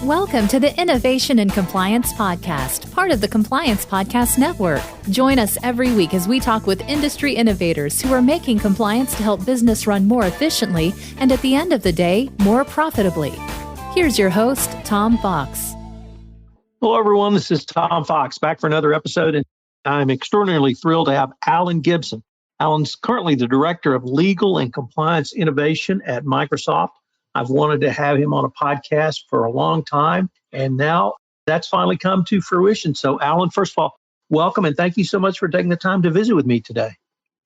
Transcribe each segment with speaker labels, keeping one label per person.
Speaker 1: Welcome to the Innovation and Compliance Podcast, part of the Compliance Podcast Network. Join us every week as we talk with industry innovators who are making compliance to help business run more efficiently and at the end of the day, more profitably. Here's your host, Tom Fox.
Speaker 2: Hello, everyone. This is Tom Fox back for another episode, and I'm extraordinarily thrilled to have Alan Gibson. Alan's currently the Director of Legal and Compliance Innovation at Microsoft. I've wanted to have him on a podcast for a long time, and now that's finally come to fruition. So, Alan, first of all, welcome, and thank you so much for taking the time to visit with me today.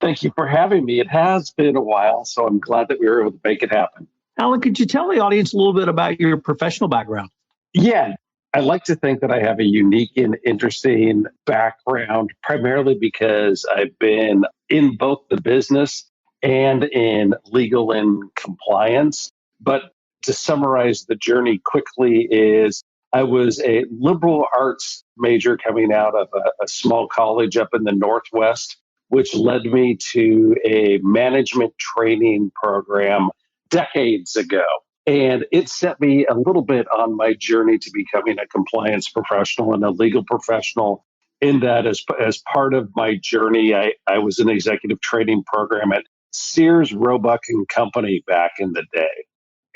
Speaker 3: Thank you for having me. It has been a while, so I'm glad that we were able to make it happen.
Speaker 2: Alan, could you tell the audience a little bit about your professional background?
Speaker 3: Yeah, I like to think that I have a unique and interesting background, primarily because I've been in both the business and in legal and compliance. But to summarize the journey quickly is I was a liberal arts major coming out of a small college up in the Northwest, which led me to a management training program decades ago. And it set me a little bit on my journey to becoming a compliance professional and a legal professional. In that, as part of my journey, I was in an executive training program at Sears, Roebuck and Company back in the day.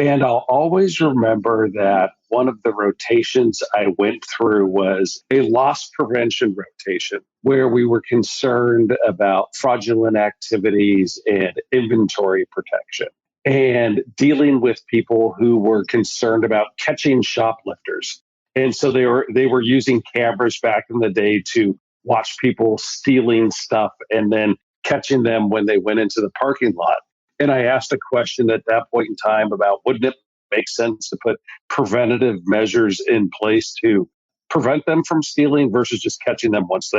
Speaker 3: And I'll always remember that one of the rotations I went through was a loss prevention rotation, where we were concerned about fraudulent activities and inventory protection, and dealing with people who were concerned about catching shoplifters. And so they were using cameras back in the day to watch people stealing stuff and then catching them when they went into the parking lot. And I asked a question at that point in time about, wouldn't it make sense to put preventative measures in place to prevent them from stealing versus just catching them once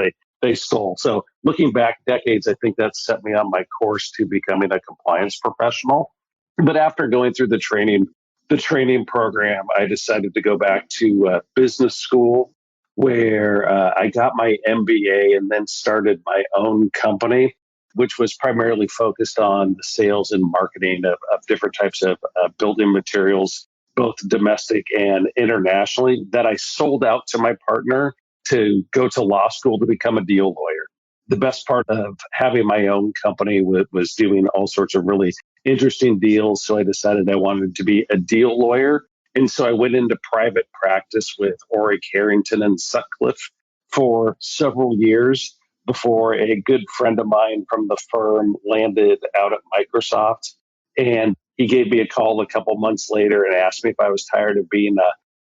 Speaker 3: they stole? So looking back decades, I think that set me on my course to becoming a compliance professional. But after going through the training program, I decided to go back to business school, where I got my MBA and then started my own company, which was primarily focused on the sales and marketing of different types of building materials, both domestic and internationally, that I sold out to my partner to go to law school to become a deal lawyer. The best part of having my own company was doing all sorts of really interesting deals. So I decided I wanted to be a deal lawyer. And so I went into private practice with Orrick, Harrington, and Sutcliffe for several years before a good friend of mine from the firm landed out at Microsoft. And he gave me a call a couple months later and asked me if I was tired of being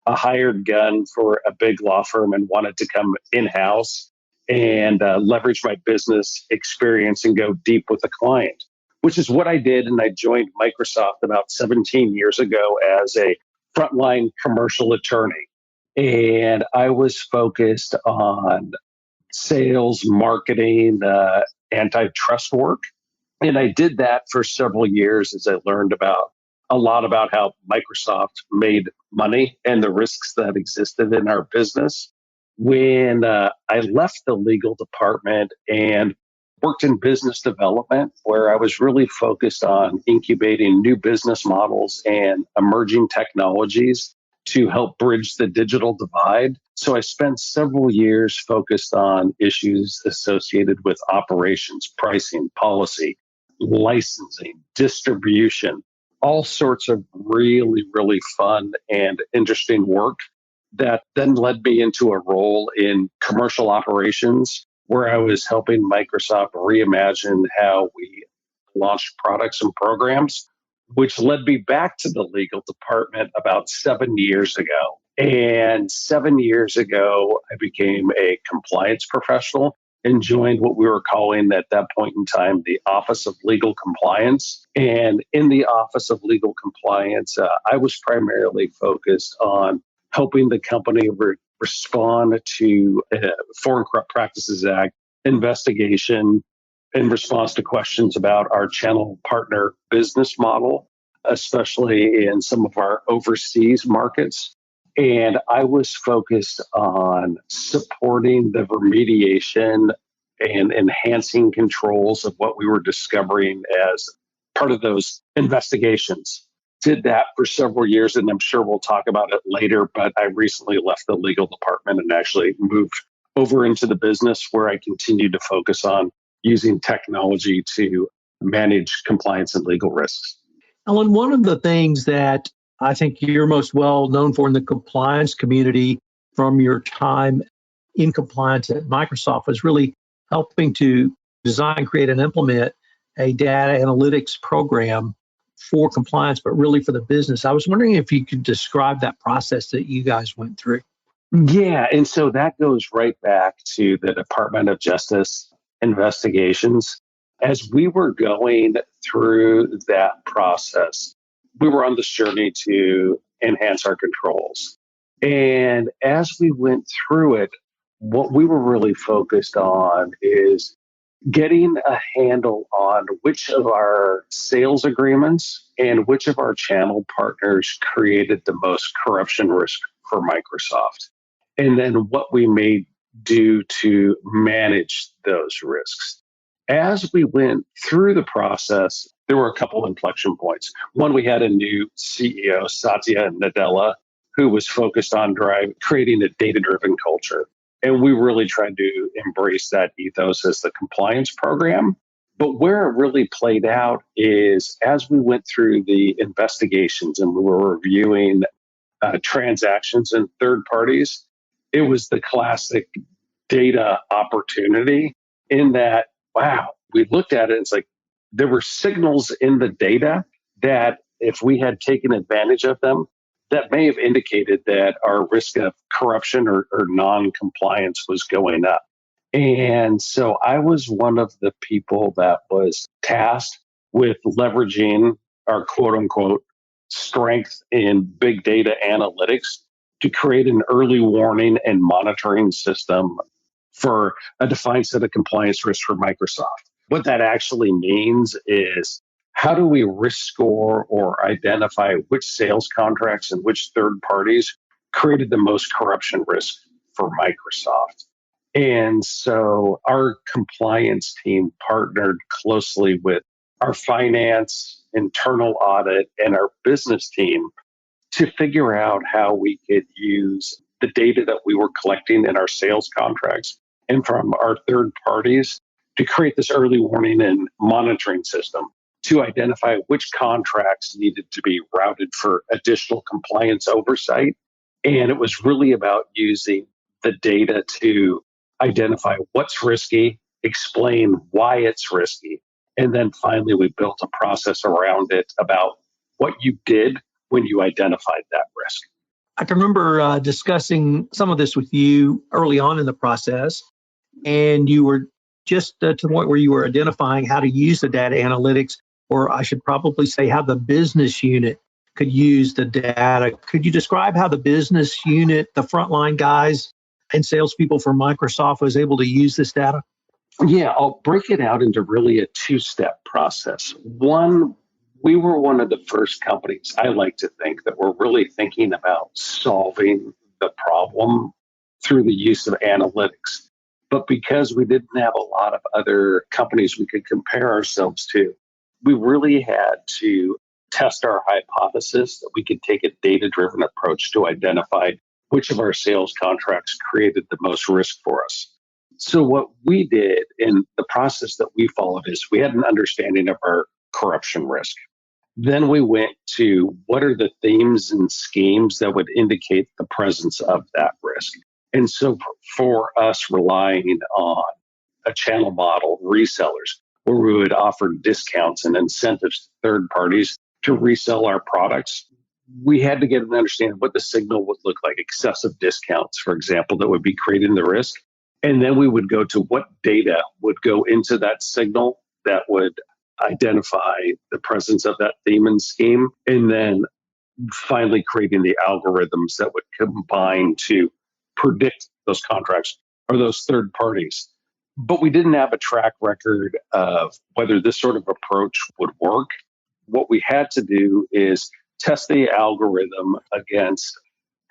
Speaker 3: a hired gun for a big law firm and wanted to come in-house and leverage my business experience and go deep with a client, which is what I did. And I joined Microsoft about 17 years ago as a frontline commercial attorney. And I was focused on sales, marketing, antitrust work. And I did that for several years as I learned a lot about how Microsoft made money and the risks that existed in our business. When I left the legal department and worked in business development, where I was really focused on incubating new business models and emerging technologies to help bridge the digital divide. So I spent several years focused on issues associated with operations, pricing, policy, licensing, distribution, all sorts of really, really fun and interesting work that then led me into a role in commercial operations, where I was helping Microsoft reimagine how we launched products and programs, which led me back to the legal department about 7 years ago. And 7 years ago, I became a compliance professional and joined what we were calling at that point in time the Office of Legal Compliance. And in the Office of Legal Compliance, I was primarily focused on helping the company respond to Foreign Corrupt Practices Act investigation in response to questions about our channel partner business model, especially in some of our overseas markets. And I was focused on supporting the remediation and enhancing controls of what we were discovering as part of those investigations. Did that for several years, and I'm sure we'll talk about it later, but I recently left the legal department and actually moved over into the business where I continue to focus on using technology to manage compliance and legal risks.
Speaker 2: Alan, one of the things that I think you're most well known for in the compliance community from your time in compliance at Microsoft was really helping to design, create, and implement a data analytics program for compliance, but really for the business. I was wondering if you could describe that process that you guys went through.
Speaker 3: Yeah, and so that goes right back to the Department of Justice investigations. As we were going through that process, we were on this journey to enhance our controls. And as we went through it, what we were really focused on is getting a handle on which of our sales agreements and which of our channel partners created the most corruption risk for Microsoft, and then what we may do to manage those risks. As we went through the process, there were a couple of inflection points. One, we had a new CEO, Satya Nadella, who was focused on creating a data-driven culture. And we really tried to embrace that ethos as the compliance program. But where it really played out is as we went through the investigations and we were reviewing transactions and third parties, it was the classic data opportunity in that, wow, we looked at it and it's like there were signals in the data that if we had taken advantage of them, that may have indicated that our risk of corruption or non-compliance was going up. And so I was one of the people that was tasked with leveraging our quote unquote strength in big data analytics to create an early warning and monitoring system for a defined set of compliance risks for Microsoft. What that actually means is how do we risk score or identify which sales contracts and which third parties created the most corruption risk for Microsoft? And so our compliance team partnered closely with our finance, internal audit, and our business team to figure out how we could use the data that we were collecting in our sales contracts and from our third parties to create this early warning and monitoring system to identify which contracts needed to be routed for additional compliance oversight. And it was really about using the data to identify what's risky, explain why it's risky, and then finally we built a process around it about what you did when you identified that risk.
Speaker 2: I can remember discussing some of this with you early on in the process, and you were just to the point where you were identifying how to use the data analytics, or I should probably say how the business unit could use the data. Could you describe how the business unit, the frontline guys and salespeople for Microsoft was able to use this data?
Speaker 3: Yeah, I'll break it out into really a two-step process. One, we were one of the first companies, I like to think, that were really thinking about solving the problem through the use of analytics. But because we didn't have a lot of other companies we could compare ourselves to, we really had to test our hypothesis that we could take a data-driven approach to identify which of our sales contracts created the most risk for us. So what we did in the process that we followed is we had an understanding of our corruption risk. Then we went to what are the themes and schemes that would indicate the presence of that risk. And so for us relying on a channel model, resellers, where we would offer discounts and incentives to third parties to resell our products, we had to get an understanding of what the signal would look like, excessive discounts, for example, that would be creating the risk. And then we would go to what data would go into that signal that would identify the presence of that theme and scheme, and then finally creating the algorithms that would combine to predict those contracts or those third parties. But we didn't have a track record of whether this sort of approach would work. What we had to do is test the algorithm against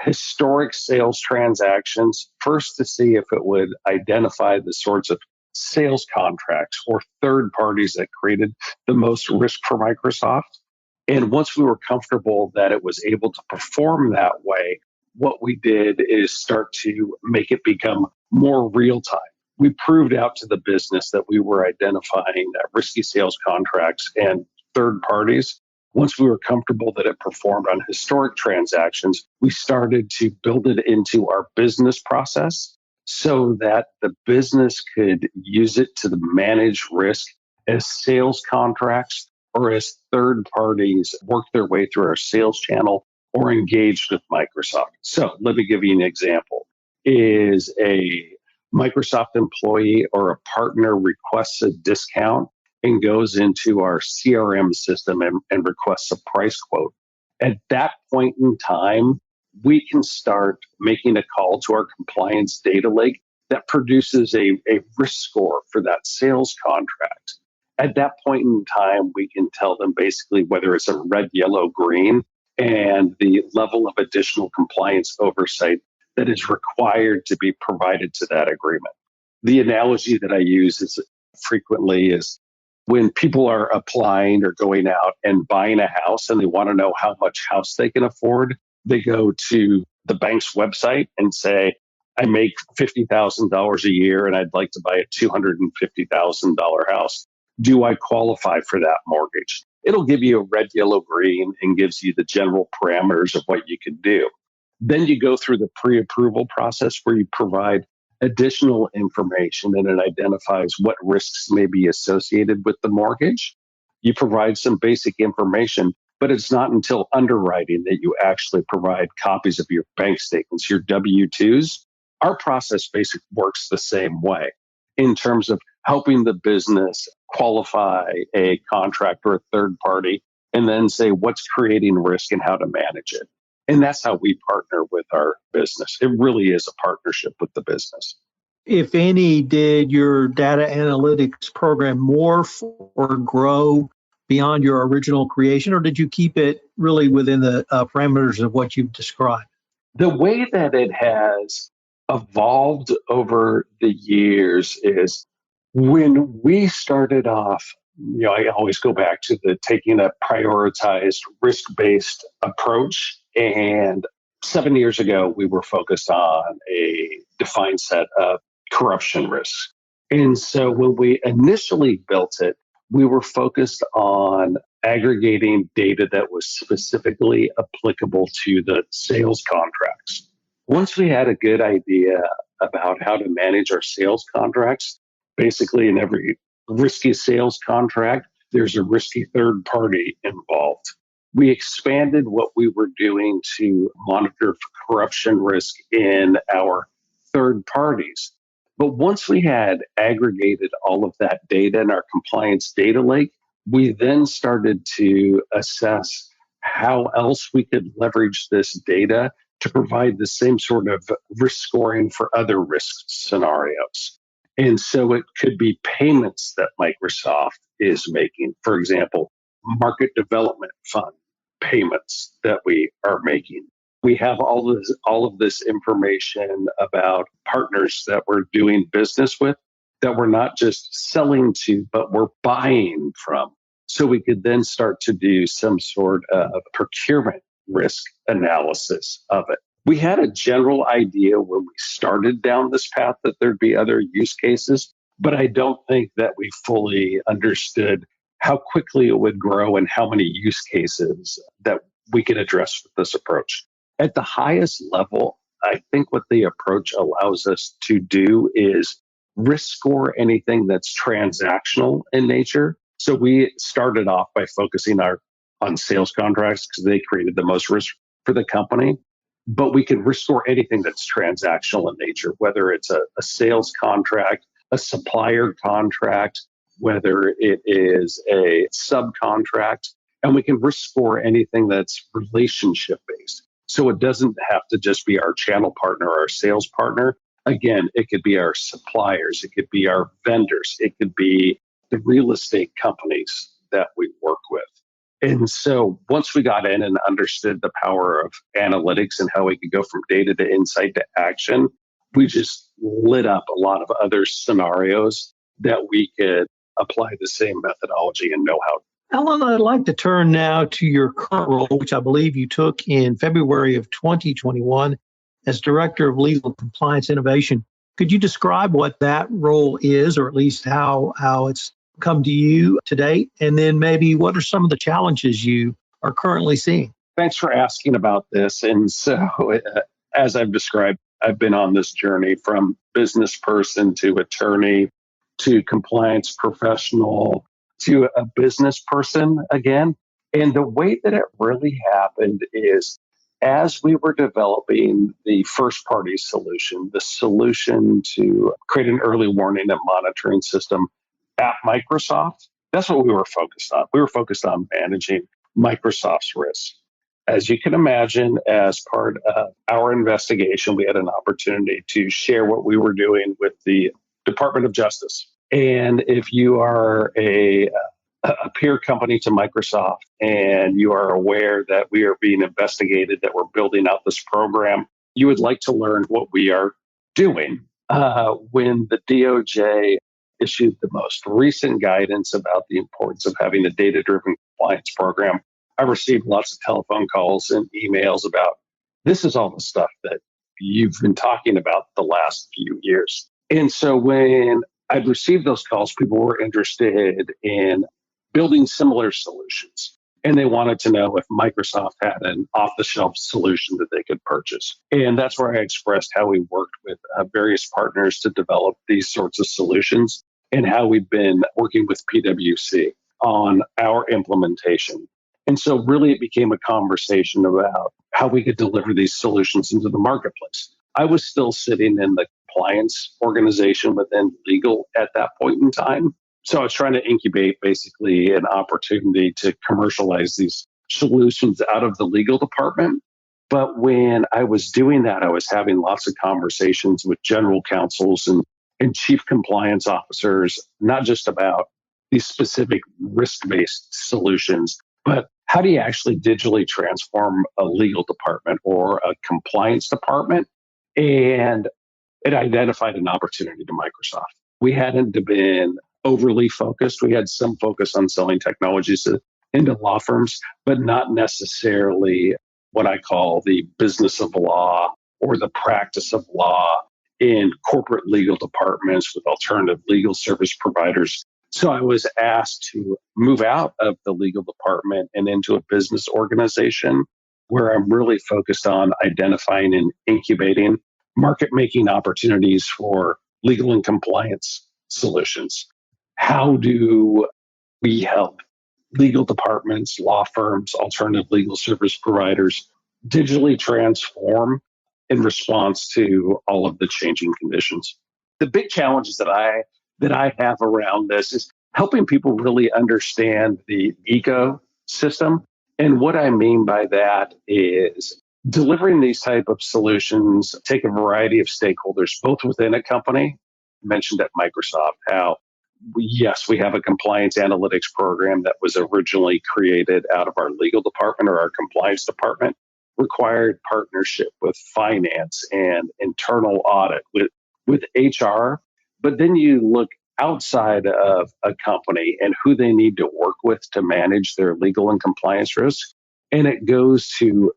Speaker 3: historic sales transactions, first to see if it would identify the sorts of sales contracts or third parties that created the most risk for Microsoft. And once we were comfortable that it was able to perform that way, what we did is start to make it become more real time. We proved out to the business that we were identifying risky sales contracts and third parties. Once we were comfortable that it performed on historic transactions, we started to build it into our business process so that the business could use it to manage risk as sales contracts or as third parties work their way through our sales channel or engaged with Microsoft. So let me give you an example. Is a Microsoft employee or a partner requests a discount and goes into our CRM system and requests a price quote. At that point in time, we can start making a call to our compliance data lake that produces a risk score for that sales contract. At that point in time, we can tell them basically whether it's a red, yellow, green, and the level of additional compliance oversight that is required to be provided to that agreement. The analogy that I use is frequently is when people are applying or going out and buying a house and they want to know how much house they can afford, they go to the bank's website and say, I make $50,000 a year and I'd like to buy a $250,000 house. Do I qualify for that mortgage? It'll give you a red, yellow, green and gives you the general parameters of what you can do. Then you go through the pre-approval process where you provide additional information and it identifies what risks may be associated with the mortgage. You provide some basic information, but it's not until underwriting that you actually provide copies of your bank statements, your W-2s. Our process basically works the same way in terms of helping the business qualify a contract or a third party and then say what's creating risk and how to manage it. And that's how we partner with our business. It really is a partnership with the business.
Speaker 2: If any, did your data analytics program morph or grow beyond your original creation, or did you keep it really within the parameters of what you've described?
Speaker 3: The way that it has evolved over the years is when we started off, I always go back to the taking a prioritized risk-based approach. And 7 years ago, we were focused on a defined set of corruption risks. And so when we initially built it, we were focused on aggregating data that was specifically applicable to the sales contracts. Once we had a good idea about how to manage our sales contracts, basically in every risky sales contract, there's a risky third party involved. We expanded what we were doing to monitor for corruption risk in our third parties. But once we had aggregated all of that data in our compliance data lake, we then started to assess how else we could leverage this data to provide the same sort of risk scoring for other risk scenarios. And so it could be payments that Microsoft is making. For example, market development fund payments that we are making. We have all of this information about partners that we're doing business with that we're not just selling to, but we're buying from. So we could then start to do some sort of procurement risk analysis of it. We had a general idea when we started down this path that there'd be other use cases, but I don't think that we fully understood how quickly it would grow and how many use cases that we could address with this approach. At the highest level, I think what the approach allows us to do is risk score anything that's transactional in nature. So we started off by focusing on sales contracts because they created the most risk for the company. But we can risk score anything that's transactional in nature, whether it's a sales contract, a supplier contract, whether it is a subcontract, and we can risk score anything that's relationship based. So it doesn't have to just be our channel partner or our sales partner. Again, it could be our suppliers, it could be our vendors, it could be the real estate companies that we work with. And so once we got in and understood the power of analytics and how we could go from data to insight to action, we just lit up a lot of other scenarios that we could apply the same methodology and know-how
Speaker 2: Alan, I'd like to turn now to your current role, which I believe you took in February of 2021 as Director of Legal and Compliance Innovation. Could you describe what that role is, or at least how it's come to you to date? And then maybe what are some of the challenges you are currently seeing?
Speaker 3: Thanks for asking about this. And so, as I've described, I've been on this journey from business person to attorney to compliance professional to a business person again. And the way that it really happened is as we were developing the first party solution, the solution to create an early warning and monitoring system at Microsoft, that's what we were focused on. We were focused on managing Microsoft's risk. As you can imagine, as part of our investigation, we had an opportunity to share what we were doing with the Department of Justice. And if you are a peer company to Microsoft and you are aware that we are being investigated, that we're building out this program, you would like to learn what we are doing. When the DOJ issued the most recent guidance about the importance of having a data-driven compliance program, I received lots of telephone calls and emails about this is all the stuff that you've been talking about the last few years. And so when I'd received those calls, people were interested in building similar solutions. And they wanted to know if Microsoft had an off-the-shelf solution that they could purchase. And that's where I expressed how we worked with various partners to develop these sorts of solutions and how we've been working with PwC on our implementation. And so really it became a conversation about how we could deliver these solutions into the marketplace. I was still sitting in the compliance organization within legal at that point in time. So I was trying to incubate basically an opportunity to commercialize these solutions out of the legal department. But when I was doing that, I was having lots of conversations with general counsels and chief compliance officers, not just about these specific risk-based solutions, but how do you actually digitally transform a legal department or a compliance department? And it identified an opportunity to Microsoft. We hadn't been overly focused. We had some focus on selling technologies into law firms, but not necessarily what I call the business of law or the practice of law in corporate legal departments with alternative legal service providers. So I was asked to move out of the legal department and into a business organization where I'm really focused on identifying and incubating market-making opportunities for legal and compliance solutions. How do we help legal departments, law firms, alternative legal service providers digitally transform in response to all of the changing conditions? The big challenges that I have around this is helping people really understand the ecosystem. And what I mean by that is delivering these type of solutions take a variety of stakeholders, both within a company. I mentioned at Microsoft how, yes, we have a compliance analytics program that was originally created out of our legal department or our compliance department, required partnership with finance and internal audit with HR. But then you look outside of a company and who they need to work with to manage their legal and compliance risk. And it goes to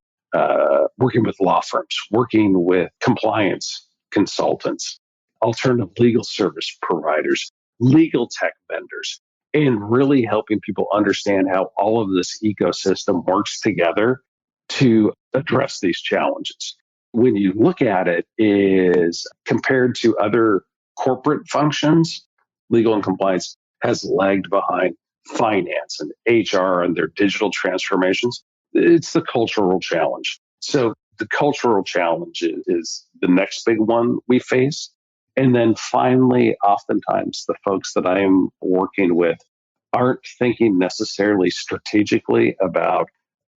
Speaker 3: working with law firms, working with compliance consultants, alternative legal service providers, legal tech vendors, and really helping people understand how all of this ecosystem works together to address these challenges. When you look at it, is compared to other corporate functions, legal and compliance has lagged behind finance and HR and their digital transformations. It's the cultural challenge. So the cultural challenge is the next big one we face. And then finally, oftentimes the folks that I'm working with aren't thinking necessarily strategically about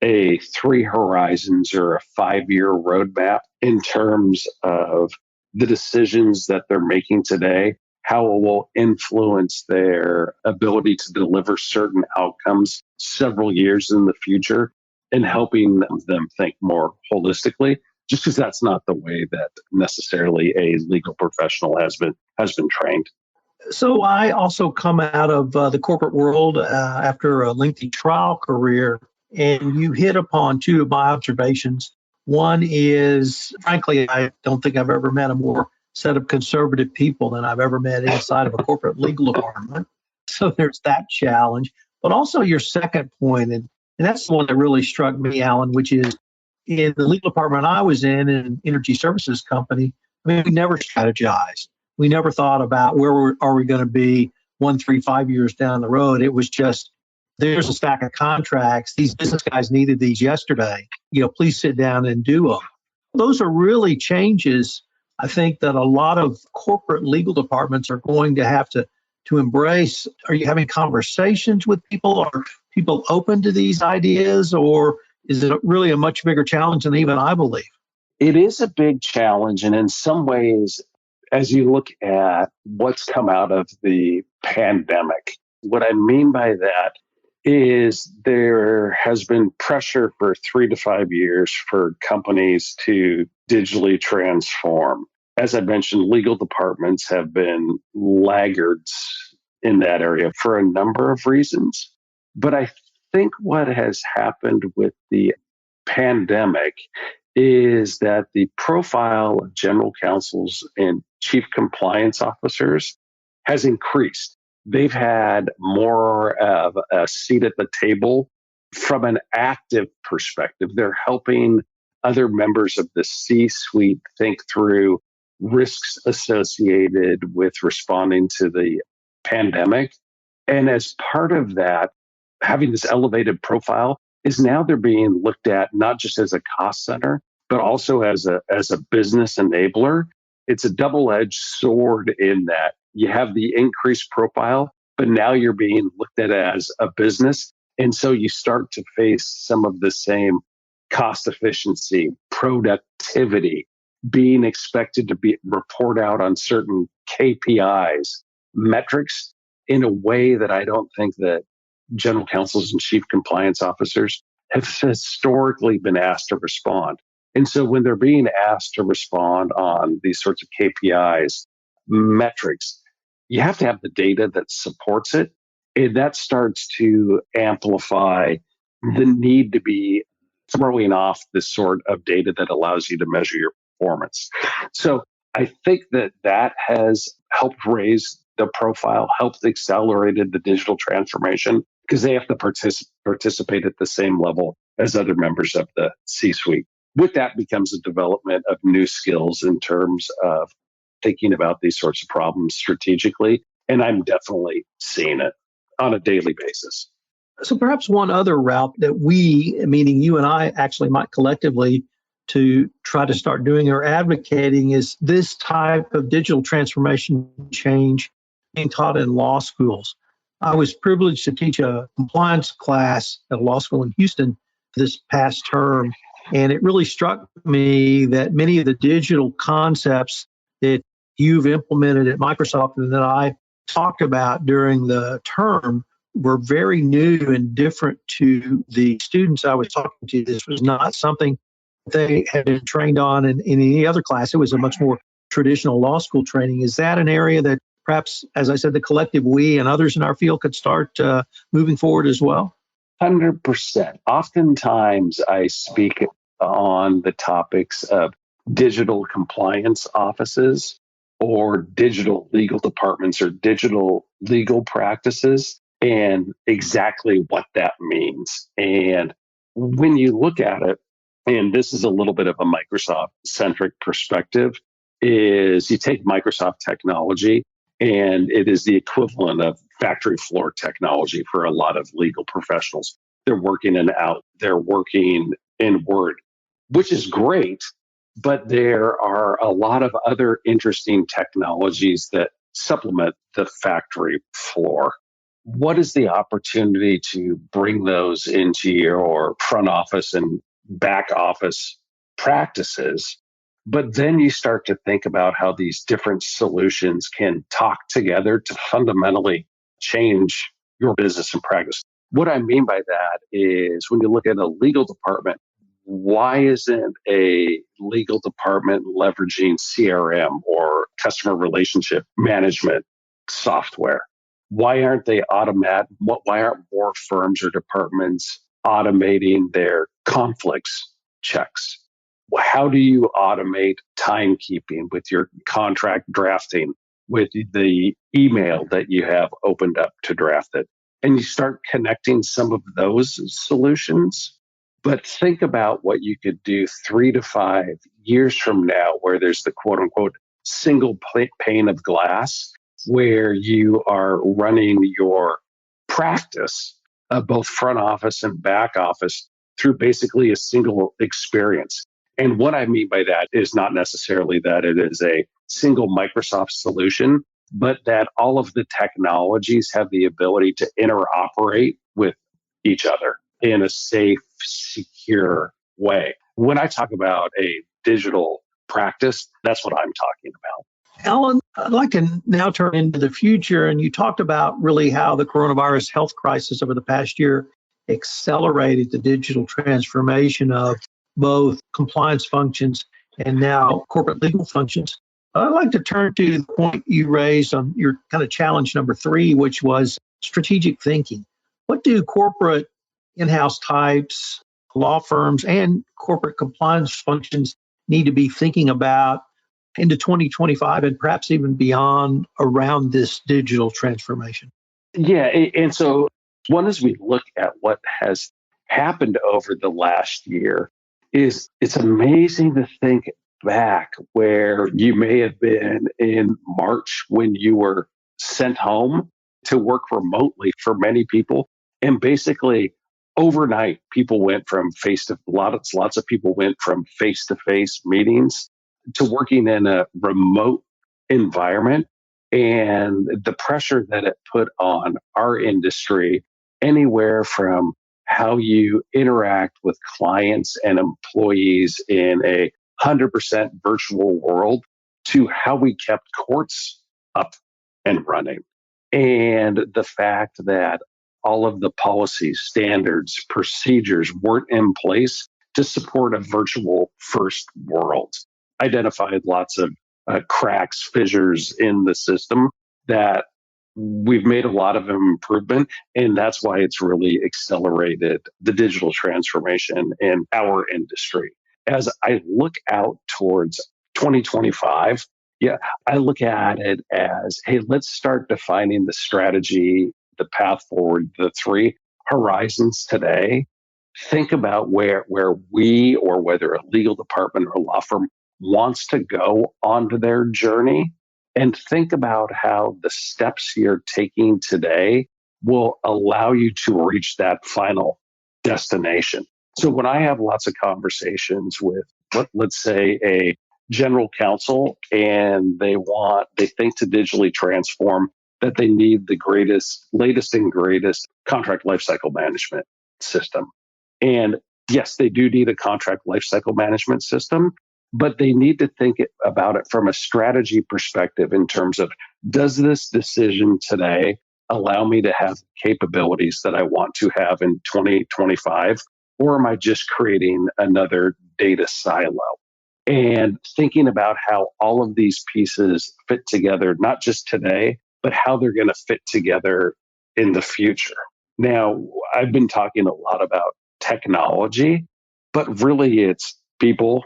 Speaker 3: a 3 horizons or a 5-year roadmap in terms of the decisions that they're making today, how it will influence their ability to deliver certain outcomes several years in the future, and helping them think more holistically, just because that's not the way that necessarily a legal professional has been trained.
Speaker 2: So I also come out of the corporate world after a lengthy trial career, and you hit upon two of my observations. One is, frankly, I don't think I've ever met a more set of conservative people than I've ever met inside of a corporate legal department. So there's that challenge. But also your second point, and that's the one that really struck me, Alan, which is in the legal department I was in an energy services company, I mean, we never strategized. We never thought about are we going to be 1, 3, 5 years down the road. It was just there's a stack of contracts. These business guys needed these yesterday. Please sit down and do them. Those are really changes I think that a lot of corporate legal departments are going to have to embrace. Are you having conversations with people? Are people open to these ideas, or is it really a much bigger challenge than even I believe?
Speaker 3: It is a big challenge. And in some ways, as you look at what's come out of the pandemic, what I mean by that is there has been pressure for 3 to 5 years for companies to digitally transform. As I mentioned, legal departments have been laggards in that area for a number of reasons. But I think what has happened with the pandemic is that the profile of general counsels and chief compliance officers has increased. They've had more of a seat at the table from an active perspective. They're helping other members of the C-suite think through risks associated with responding to the pandemic. And as part of that, having this elevated profile is now they're being looked at not just as a cost center, but also as a business enabler. It's a double-edged sword in that you have the increased profile, but now you're being looked at as a business. And so you start to face some of the same cost efficiency, productivity, being expected to report out on certain KPIs, metrics in a way that I don't think that general counsels and chief compliance officers have historically been asked to respond. And so when they're being asked to respond on these sorts of KPIs, metrics, you have to have the data that supports it. And that starts to amplify the need to be throwing off this sort of data that allows you to measure your performance. So I think that has helped raise the profile, helped accelerated the digital transformation because they have to participate at the same level as other members of the C-suite. With that becomes a development of new skills in terms of thinking about these sorts of problems strategically. And I'm definitely seeing it on a daily basis.
Speaker 2: So perhaps one other route that we, meaning you and I, actually might collectively to try to start doing or advocating is this type of digital transformation change being taught in law schools. I was privileged to teach a compliance class at a law school in Houston this past term, and it really struck me that many of the digital concepts that you've implemented at Microsoft and that I talked about during the term were very new and different to the students I was talking to. This was not something they had been trained on in any other class. It was a much more traditional law school training. Is that an area that perhaps, as I said, the collective we and others in our field could start moving forward as well?
Speaker 3: 100%. Oftentimes I speak on the topics of digital compliance offices or digital legal departments or digital legal practices and exactly what that means. And when you look at it, and this is a little bit of a Microsoft-centric perspective, is you take Microsoft technology and it is the equivalent of factory floor technology for a lot of legal professionals. They're working in out, they're working in Word, which is great, but there are a lot of other interesting technologies that supplement the factory floor. What is the opportunity to bring those into your front office and back office practices? But then you start to think about how these different solutions can talk together to fundamentally change your business and practice. What I mean by that is when you look at a legal department, why isn't a legal department leveraging CRM or customer relationship management software. Why aren't they why aren't more firms or departments automating their conflicts checks? How do you automate timekeeping with your contract drafting, with the email that you have opened up to draft it? And you start connecting some of those solutions. But think about what you could do 3 to 5 years from now, where there's the quote unquote single pane of glass, where you are running your practice, both front office and back office, through basically a single experience. And what I mean by that is not necessarily that it is a single Microsoft solution, but that all of the technologies have the ability to interoperate with each other in a safe, secure way. When I talk about a digital practice, that's what I'm talking about.
Speaker 2: Alan, I'd like to now turn into the future. And you talked about really how the coronavirus health crisis over the past year accelerated the digital transformation of both compliance functions and now corporate legal functions. I'd like to turn to the point you raised on your kind of challenge number 3, which was strategic thinking. What do corporate in-house types, law firms, and corporate compliance functions need to be thinking about into 2025 and perhaps even beyond around this digital transformation?
Speaker 3: Yeah. And so one, as we look at what has happened over the last year, is it's amazing to think back where you may have been in March when you were sent home to work remotely for many people. And basically overnight, people went from lots of people went from face-to-face meetings to working in a remote environment, and the pressure that it put on our industry, anywhere from how you interact with clients and employees in a 100% virtual world to how we kept courts up and running. And the fact that all of the policies, standards, procedures weren't in place to support a virtual first world. Identified lots of cracks, fissures in the system that we've made a lot of improvement. And that's why it's really accelerated the digital transformation in our industry. As I look out towards 2025, I look at it as, hey, let's start defining the strategy, the path forward, the 3 horizons today. Think about where we, or whether a legal department or law firm, wants to go onto their journey, and think about how the steps you're taking today will allow you to reach that final destination. So when I have lots of conversations with, let's say, a general counsel, and they think to digitally transform, that they need the latest and greatest contract lifecycle management system. And yes, they do need a contract lifecycle management system, but they need to think about it from a strategy perspective in terms of, does this decision today allow me to have capabilities that I want to have in 2025? Or am I just creating another data silo? And thinking about how all of these pieces fit together, not just today, but how they're going to fit together in the future. Now, I've been talking a lot about technology, but really it's people,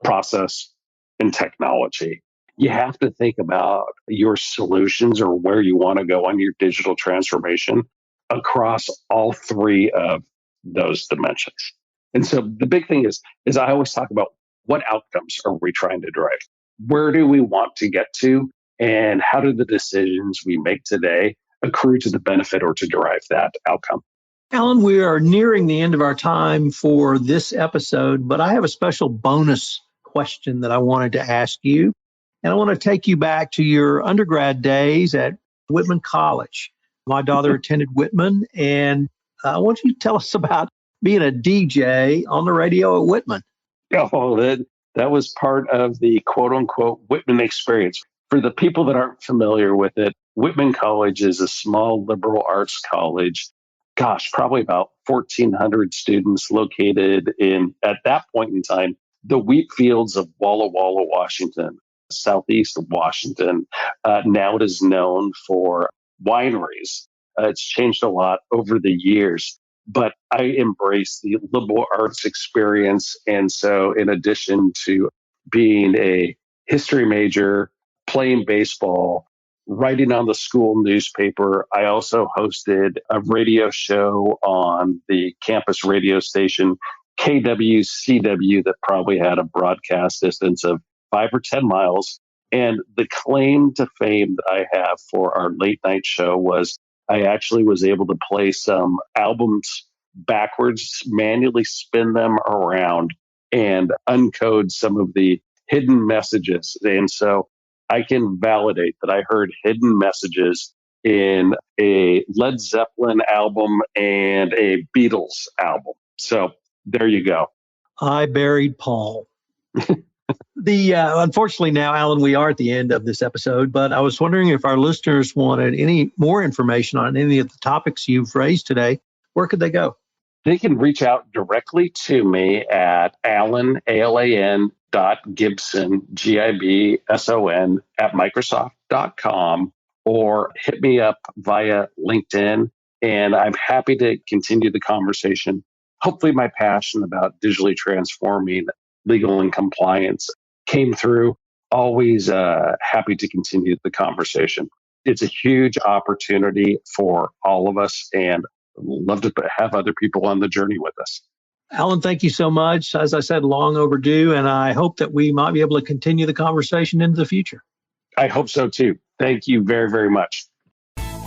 Speaker 3: process, and technology. You have to think about your solutions or where you want to go on your digital transformation across all 3 of those dimensions. And so the big thing is I always talk about, what outcomes are we trying to drive? Where do we want to get to? And how do the decisions we make today accrue to the benefit or to derive that outcome?
Speaker 2: Alan, we are nearing the end of our time for this episode, but I have a special bonus question that I wanted to ask you. And I want to take you back to your undergrad days at Whitman College. My daughter attended Whitman, and I want you to tell us about being a DJ on the radio at Whitman.
Speaker 3: Oh, that was part of the quote unquote Whitman experience. For the people that aren't familiar with it, Whitman College is a small liberal arts college. Gosh, probably about 1,400 students located in, at that point in time, the wheat fields of Walla Walla, Washington. Southeast Washington. Now it is known for wineries. It's changed a lot over the years, but I embrace the liberal arts experience. And so, in addition to being a history major, playing baseball, writing on the school newspaper, I also hosted a radio show on the campus radio station, KWCW, that probably had a broadcast distance of 5 or 10 miles. And the claim to fame that I have for our late night show was I actually was able to play some albums backwards, manually spin them around, and uncode some of the hidden messages. And so I can validate that I heard hidden messages in a Led Zeppelin album and a Beatles album. So there you go.
Speaker 2: I buried Paul. Unfortunately now, Alan, we are at the end of this episode, but I was wondering if our listeners wanted any more information on any of the topics you've raised today, where could they go?
Speaker 3: They can reach out directly to me at Alan, ALAN, Gibson, GIBSON, at Microsoft.com, or hit me up via LinkedIn, and I'm happy to continue the conversation. Hopefully my passion about digitally transforming legal and compliance came through. Always happy to continue the conversation. It's a huge opportunity for all of us, and love to have other people on the journey with us.
Speaker 2: Alan, thank you so much. As I said, long overdue, and I hope that we might be able to continue the conversation into the future.
Speaker 3: I hope so too. Thank you very, very much.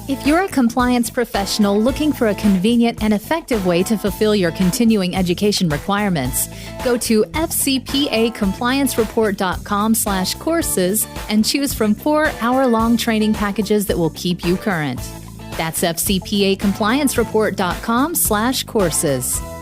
Speaker 1: If you're a compliance professional looking for a convenient and effective way to fulfill your continuing education requirements, go to fcpacompliancereport.com/courses and choose from 4 hour-long training packages that will keep you current. That's fcpacompliancereport.com/courses.